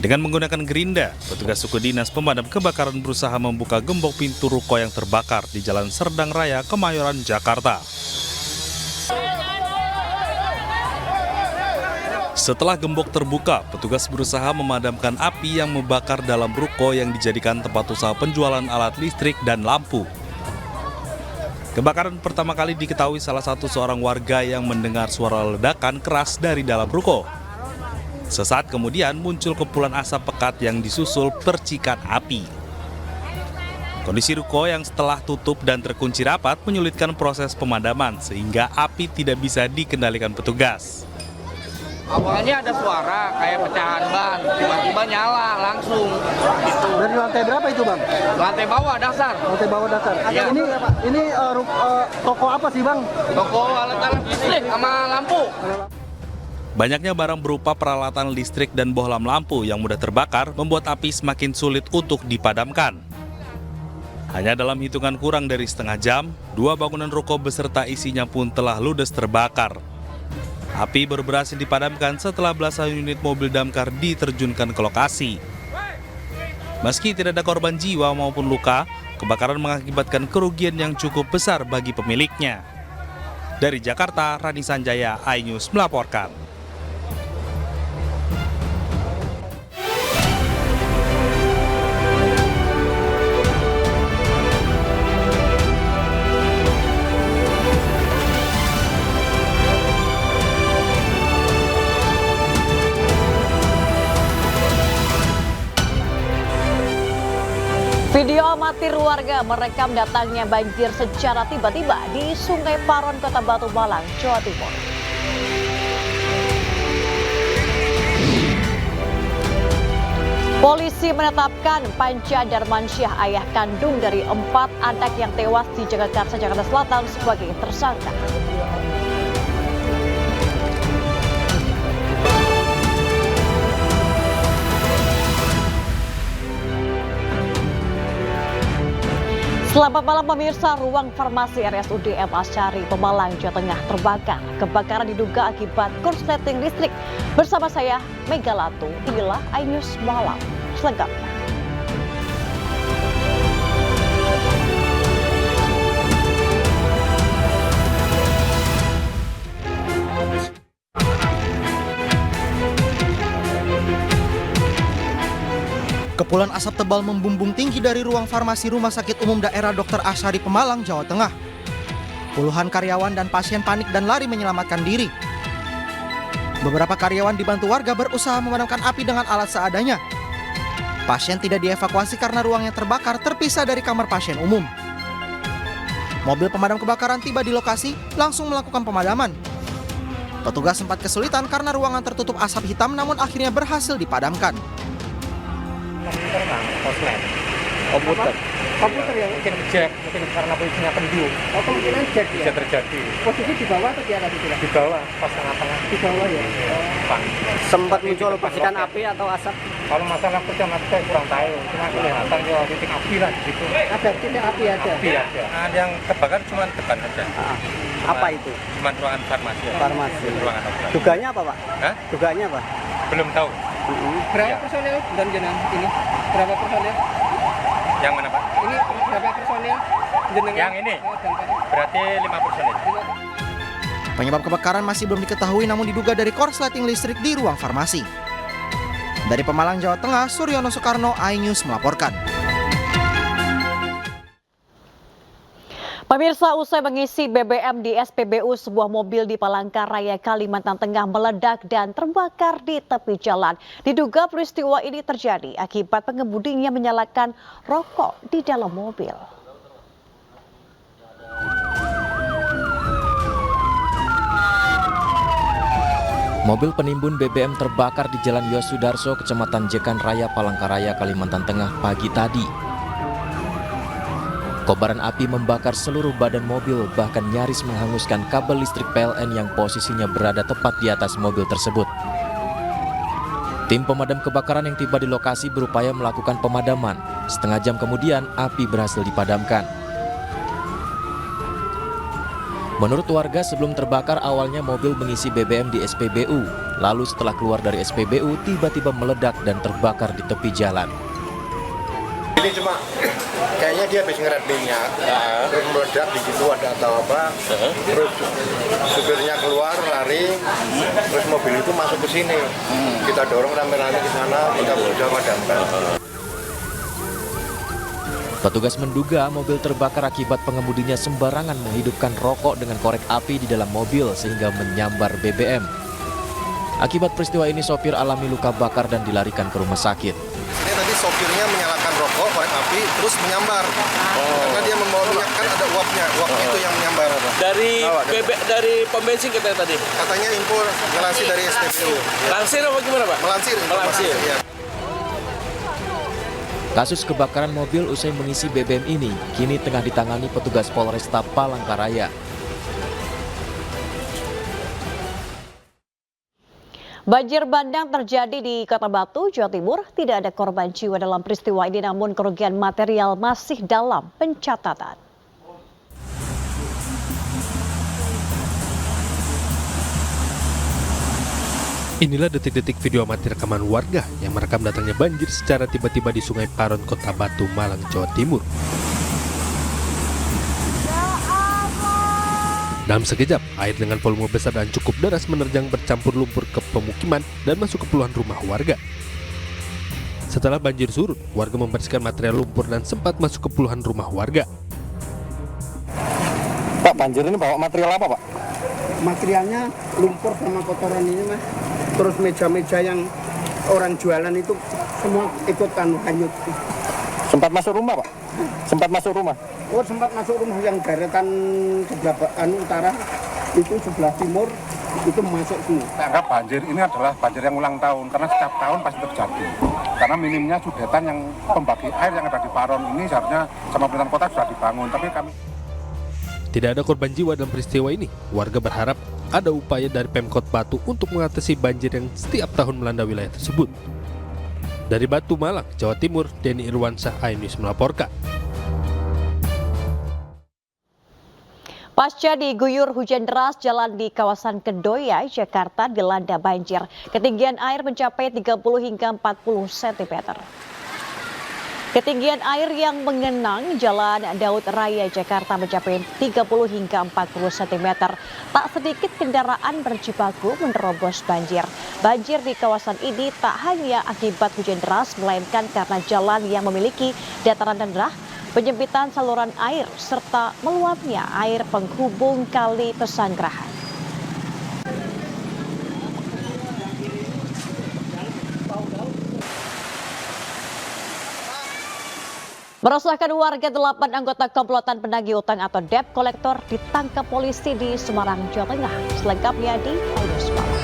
Dengan menggunakan gerinda, petugas suku dinas pemadam kebakaran berusaha membuka gembok pintu ruko yang terbakar di Jalan Serdang Raya, Kemayoran, Jakarta. Setelah gembok terbuka, petugas berusaha memadamkan api yang membakar dalam ruko yang dijadikan tempat usaha penjualan alat listrik dan lampu. Kebakaran pertama kali diketahui salah satu seorang warga yang mendengar suara ledakan keras dari dalam ruko. Sesaat kemudian muncul kepulan asap pekat yang disusul percikan api. Kondisi ruko yang setelah tutup dan terkunci rapat menyulitkan proses pemadaman sehingga api tidak bisa dikendalikan petugas. Awalnya ada suara kayak pecahan ban, tiba-tiba nyala langsung. Gitu. Dari lantai berapa itu, Bang? Lantai bawah dasar. Lantai bawah dasar. Iya. Ini toko apa sih, Bang? Toko alat-alat listrik sama lampu. Banyaknya barang berupa peralatan listrik dan bohlam lampu yang mudah terbakar membuat api semakin sulit untuk dipadamkan. Hanya dalam hitungan kurang dari setengah jam, 2 bangunan ruko beserta isinya pun telah ludes terbakar. Api baru berhasil dipadamkan setelah belasan unit mobil damkar diterjunkan ke lokasi. Meski tidak ada korban jiwa maupun luka, kebakaran mengakibatkan kerugian yang cukup besar bagi pemiliknya. Dari Jakarta, Rani Sanjaya, iNews melaporkan. Video amatir warga merekam datangnya banjir secara tiba-tiba di Sungai Paron, Kota Batu Malang, Jawa Timur. Polisi menetapkan Panca Darmansyah, ayah kandung dari 4 anak yang tewas di Jagakarsa, Jakarta Selatan sebagai tersangka. Selamat malam pemirsa, ruang farmasi RSUD M. Asyari, Pemalang, Jawa Tengah terbakar. Kebakaran diduga akibat korsleting listrik. Bersama saya, Mega Latu, inilah iNews Malam selengkapnya. Kepulan asap tebal membumbung tinggi dari ruang farmasi Rumah Sakit Umum Daerah Dr. Asyari Pemalang, Jawa Tengah. Puluhan karyawan dan pasien panik dan lari menyelamatkan diri. Beberapa karyawan dibantu warga berusaha memadamkan api dengan alat seadanya. Pasien tidak dievakuasi karena ruang yang terbakar terpisah dari kamar pasien umum. Mobil pemadam kebakaran tiba di lokasi langsung melakukan pemadaman. Petugas sempat kesulitan karena ruangan tertutup asap hitam, namun akhirnya berhasil dipadamkan. Komputer yang mungkin jack, mungkin karena posisinya pendu. Oh, kemungkinan jack bisa terjadi. Posisi di bawah atau di atas itu? Di bawah, pas tengah-tengah. Di bawah ya. Sempat muncul percikan api atau asap? Kalau masalah percikan api saya kurang tahu. Cuma kelihatan titik api lah di situ. Ada titik api ada. Api ada. Nah, yang kebakar cuma depan aja. Apa itu? Cuma ruangan farmasi. Farmasi. Ruangan operasi. Dugaannya apa, Pak? Hah? Dugaannya apa? Belum tahu. Berapa personil dan jenengan ini? Berapa personil? Yang mana, Pak? Ini berapa personil jenengan? Yang ini berarti 5 personil. Penyebab kebakaran masih belum diketahui, namun diduga dari korsleting listrik di ruang farmasi. Dari Pemalang, Jawa Tengah, Suryono Soekarno, iNews melaporkan. Pemirsa, usai mengisi BBM di SPBU, sebuah mobil di Palangkaraya, Kalimantan Tengah meledak dan terbakar di tepi jalan. Diduga peristiwa ini terjadi akibat pengemudinya menyalakan rokok di dalam mobil. Mobil penimbun BBM terbakar di Jalan Yosudarso, Kecamatan Jekan Raya, Palangkaraya, Kalimantan Tengah pagi tadi. Kobaran api membakar seluruh badan mobil, bahkan nyaris menghanguskan kabel listrik PLN yang posisinya berada tepat di atas mobil tersebut. Tim pemadam kebakaran yang tiba di lokasi berupaya melakukan pemadaman. Setengah jam kemudian, api berhasil dipadamkan. Menurut warga, sebelum terbakar awalnya mobil mengisi BBM di SPBU. Lalu setelah keluar dari SPBU, tiba-tiba meledak dan terbakar di tepi jalan. Ini cuma kayaknya dia habis ngeret minyak, terus meledak di situ ada atau apa, terus supirnya keluar lari, terus mobil itu masuk ke sini. Kita dorong rame-rame ke sana, kita berusaha padamkan. Petugas menduga mobil terbakar akibat pengemudinya sembarangan menghidupkan rokok dengan korek api di dalam mobil sehingga menyambar BBM. Akibat peristiwa ini sopir alami luka bakar dan dilarikan ke rumah sakit. Ini tadi sopirnya menyalakan rokok, korek api, terus menyambar. Karena dia membawa minyak kan ada uapnya itu yang menyambar. Dari pom bensin katanya tadi? Katanya impor ngelansir dari SPBU. Lansir apa gimana Pak? Melansir. Ya. Kasus kebakaran mobil usai mengisi BBM ini kini tengah ditangani petugas Polresta Palangkaraya. Banjir bandang terjadi di Kota Batu, Jawa Timur. Tidak ada korban jiwa dalam peristiwa ini, namun kerugian material masih dalam pencatatan. Inilah detik-detik video amatir rekaman warga yang merekam datangnya banjir secara tiba-tiba di Sungai Paron, Kota Batu, Malang, Jawa Timur. Dalam sekejap, air dengan volume besar dan cukup deras menerjang bercampur lumpur ke pemukiman dan masuk ke puluhan rumah warga. Setelah banjir surut, warga membersihkan material lumpur dan sempat masuk ke puluhan rumah warga. Pak, banjir ini bawa material apa, Pak? Materialnya lumpur sama kotoran ini, Mas. Terus meja-meja yang orang jualan itu semua ikutan hanyut. Sempat masuk rumah, Pak? Sempat masuk rumah? Oh, sempat masuk rumah yang deretan sebelah utara, itu sebelah timur, itu masuk semua. Saya anggap banjir ini adalah banjir yang ulang tahun, karena setiap tahun pasti terjadi. Karena minimnya sudetan yang pembagi air yang ada di Paron ini seharusnya sama pemerintahan kota sudah dibangun, tapi kami... Tidak ada korban jiwa dalam peristiwa ini. Warga berharap ada upaya dari Pemkot Batu untuk mengatasi banjir yang setiap tahun melanda wilayah tersebut. Dari Batu, Malang, Jawa Timur, Denny Irwansyah, iNews melaporkan. Pasca diguyur hujan deras, jalan di kawasan Kedoya, Jakarta dilanda banjir. Ketinggian air mencapai 30 hingga 40 cm. Ketinggian air yang mengenang Jalan Daud Raya Jakarta mencapai 30 hingga 40 cm. Tak sedikit kendaraan berjibaku menerobos banjir. Banjir di kawasan ini tak hanya akibat hujan deras, melainkan karena jalan yang memiliki dataran rendah, penyempitan saluran air, serta meluapnya air penghubung Kali Pesanggerahan. Meresahkan warga, 8 anggota komplotan penagih utang atau debt collector ditangkap polisi di Semarang, Jawa Tengah. Selengkapnya di iNews Malam.